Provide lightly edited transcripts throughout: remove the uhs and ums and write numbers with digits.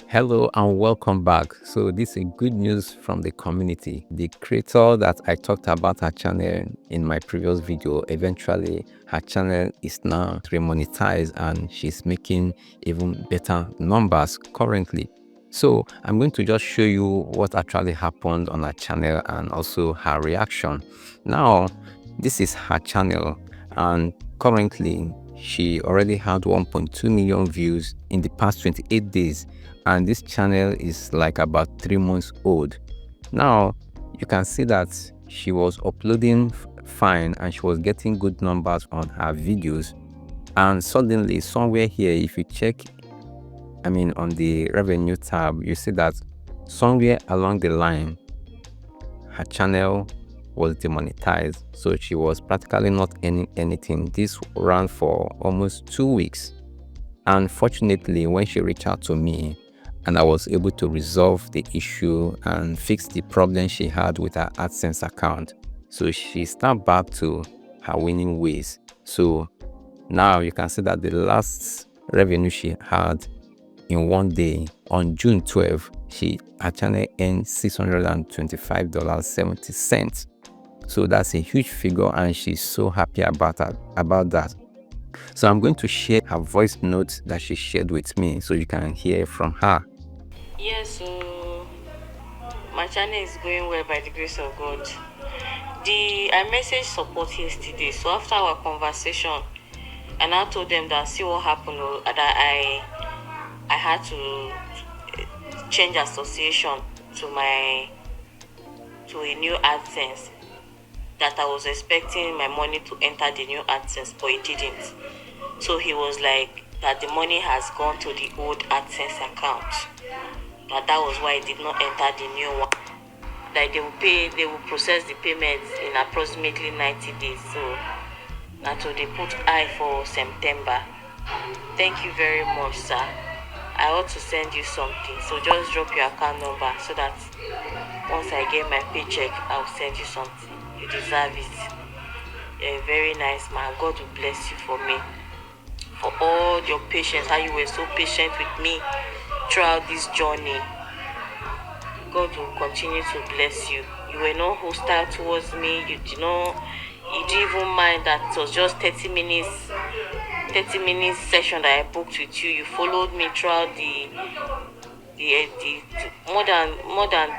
Hello and welcome back. So this is good news from the community. The creator that I talked about her channel in my previous video, eventually her channel is now remonetized and she's making even better numbers currently. So I'm going to just show you what actually happened on her channel and also her reaction. Now, this is her channel and currently she already had 1.2 million views in the past 28 days, and this channel is like about 3 months old. Now you can see that she was uploading fine and she was getting good numbers on her videos, and suddenly somewhere here, if you check on the revenue tab, you see that somewhere along the line her channel was demonetized, so she was practically not earning anything. This ran for almost 2 weeks. Unfortunately, when she reached out to me and I was able to resolve the issue and fix the problem she had with her AdSense account, so she stepped back to her winning ways. So now you can see that the last revenue she had in one day on June 12th, her channel earned $625.70. So that's a huge figure and she's so happy about that. So I'm going to share her voice notes that she shared with me so you can hear from her. Yes, so my channel is going well by the grace of God. I messaged support yesterday, so after our conversation, I now told them that see what happened, that I had to change association to a new AdSense. That I was expecting my money to enter the new AdSense, but it didn't. So he was like that the money has gone to the old AdSense account. That was why it did not enter the new one. That they will process the payments in approximately 90 days. So that's what they put I for September. Thank you very much, sir. I ought to send you something, so just drop your account number so that once I get my paycheck, I'll send you something. You deserve it. You're a very nice man. God will bless you for me, for all your patience, how you were so patient with me throughout this journey. God will continue to bless you. You were not hostile towards me. You didn't even mind that it was just 30 minutes session that I booked with you. You followed me throughout the more than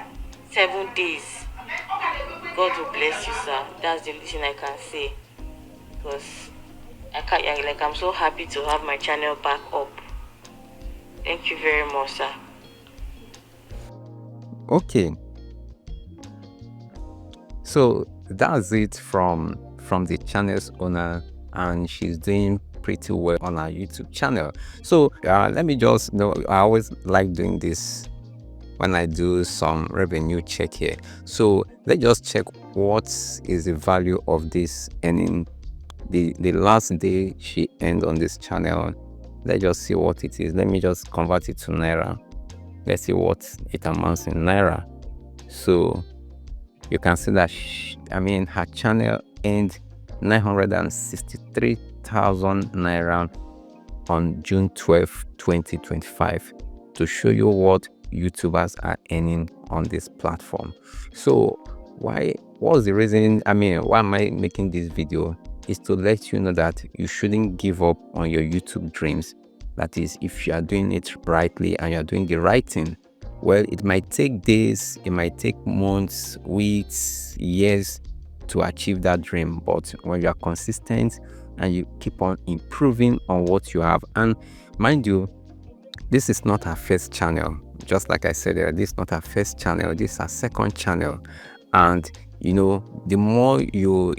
7 days. God will bless you, sir. That's the only thing I can say, because I'm so happy to have my channel back up. Thank you very much, sir. Okay, so that's it from the channel's owner, and she's doing pretty well on our YouTube channel. So let me just I always like doing this when I do some revenue check here. So let's just check what is the value of this earning. The last day she earned on this channel. Let's just see what it is. Let me just convert it to Naira. Let's see what it amounts in Naira. So you can see that her channel earned 963,000 Naira on June 12, 2025, to show you what YouTubers are earning on this platform. So what was the reason? Why am I making this video? Is to let you know that you shouldn't give up on your YouTube dreams. That is, if you are doing it rightly and you are doing the right thing, well, it might take days, it might take months, weeks, years to achieve that dream. But when you are consistent and you keep on improving on what you have, and mind you, this is not our first channel. Just like I said, this is not our first channel. This is our second channel, and the more you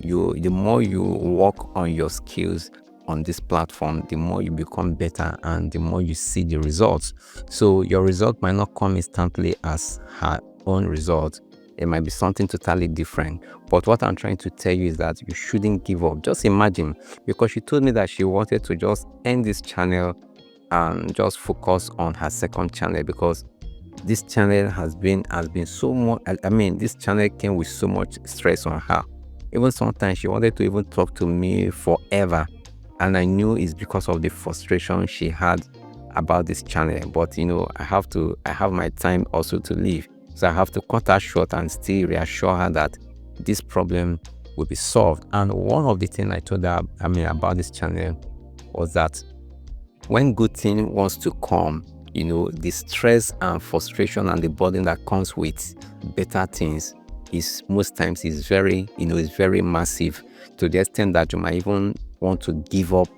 work on your skills on this platform, the more you become better and the more you see the results. So your result might not come instantly as her own result. It might be something totally different. But what I'm trying to tell you is that you shouldn't give up. Just imagine, because she told me that she wanted to just end this channel and just focus on her second channel, because this channel has been so much. This channel came with so much stress on her. Even sometimes she wanted to even talk to me forever, and I knew it's because of the frustration she had about this channel, but I have my time also to live, so I have to cut her short and still reassure her that this problem will be solved. And one of the things I told her about this channel was that when good thing wants to come, the stress and frustration and the burden that comes with better things is most times is very massive, to the extent that you might even want to give up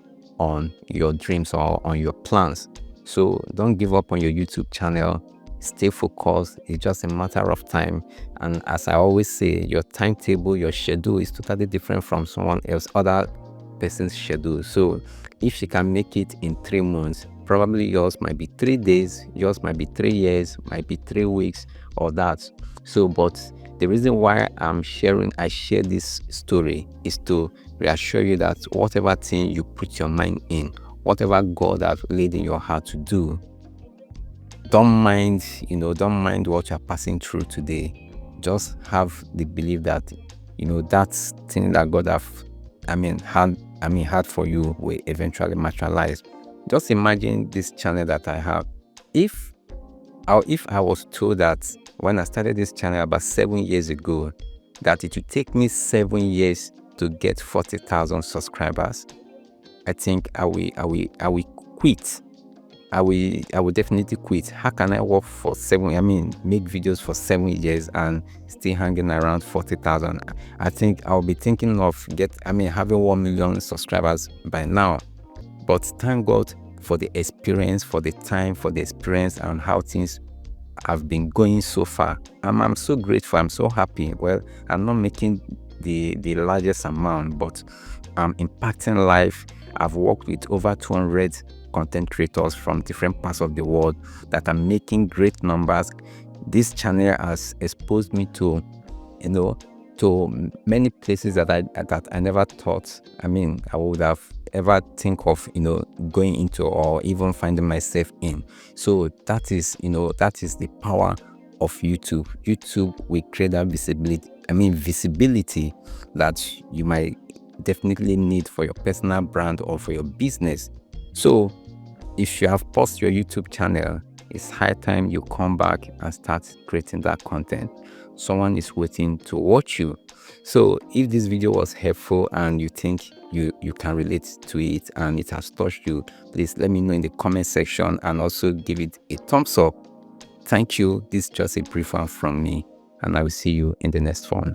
on your dreams or on your plans. So don't give up on your YouTube channel. Stay focused. It's just a matter of time. And as I always say, your timetable, your schedule is totally different from someone else, other person's schedule. So if she can make it in 3 months, probably yours might be 3 days, yours might be 3 years, might be 3 weeks, or that. So, but the reason why I share this story is to reassure you that whatever thing you put your mind in, whatever God has laid in your heart to do, don't mind what you're passing through today. Just have the belief that that thing that God had for you will eventually materialize. Just imagine this channel that I have. If I was told that when I started this channel about 7 years ago, that it would take me 7 years to get 40,000 subscribers, I think I will quit. I will definitely quit. How can I work for make videos for 7 years and still hanging around 40,000? I think I'll be thinking of having 1 million subscribers by now. But thank God for the experience, for the time, for the experience, and how things have been going so far. I'm so grateful. I'm so happy. Well, I'm not making the largest amount, but I'm impacting life. I've worked with over 200 content creators from different parts of the world that are making great numbers. This channel has exposed me to to many places that I never thought I would have ever think of going into or even finding myself in. So that is the power of YouTube. YouTube will create that visibility that you might definitely need for your personal brand or for your business. So if you have paused your YouTube channel, it's high time you come back and start creating that content. Someone is waiting to watch you. So if this video was helpful and you think you can relate to it and it has touched you, please let me know in the comment section and also give it a thumbs up. Thank you. This is just a brief one from me, and I will see you in the next one.